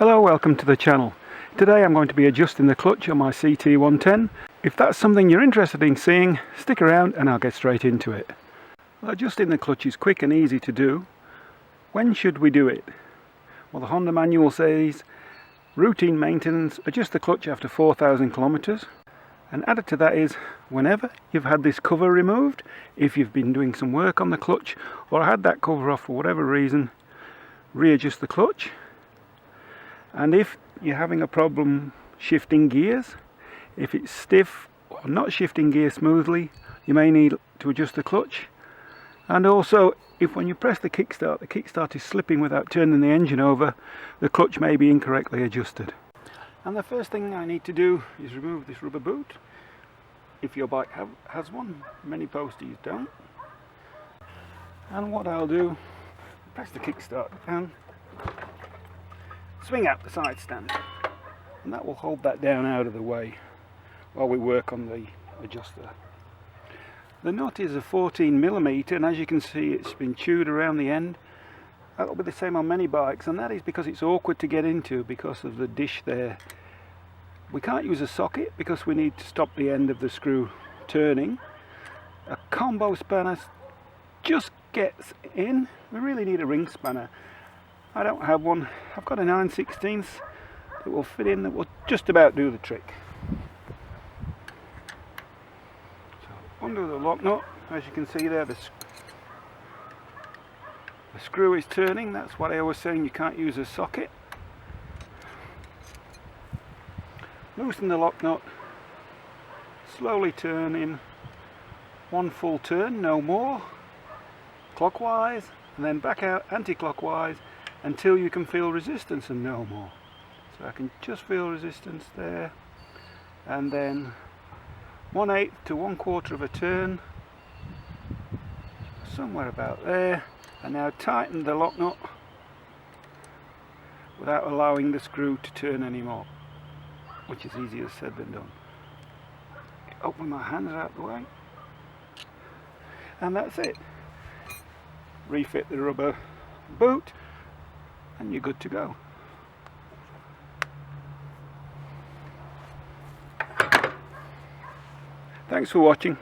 Hello, welcome to the channel. Today I'm going to be adjusting the clutch on my CT110. If that's something you're interested in seeing, stick around and I'll get straight into it. Well, adjusting the clutch is quick and easy to do. When should we do it? Well, the Honda manual says routine maintenance, adjust the clutch after 4,000 kilometers. And added to that is whenever you've had this cover removed, if you've been doing some work on the clutch or had that cover off for whatever reason, readjust the clutch. And if you're having a problem shifting gears, if it's stiff or not shifting gear smoothly, you may need to adjust the clutch. And also, if when you press the kickstart is slipping without turning the engine over, the clutch may be incorrectly adjusted. And the first thing I need to do is remove this rubber boot. If your bike has one, many posties don't. And what I'll do, press the kickstart down, swing out the side stand, and that will hold that down out of the way while we work on the adjuster. The nut is a 14mm, and as you can see it's been chewed around the end. That'll be the same on many bikes, and that is because it's awkward to get into because of the dish there. We can't use a socket because we need to stop the end of the screw turning. A combo spanner just gets in. We really need a ring spanner. I don't have one. I've got a 9/16 that will fit in, that will just about do the trick. So undo the lock nut. As you can see there, the screw is turning. That's what I was saying, you can't use a socket. Loosen the lock nut, slowly turn in one full turn, no more, clockwise, and then back out anti-clockwise until you can feel resistance and no more. So I can just feel resistance there, and then 1/8 to 1/4 of a turn, somewhere about there, and now tighten the lock nut without allowing the screw to turn anymore, which is easier said than done. Open my hands out the way, and that's it. Refit the rubber boot and you're good to go. Thanks for watching.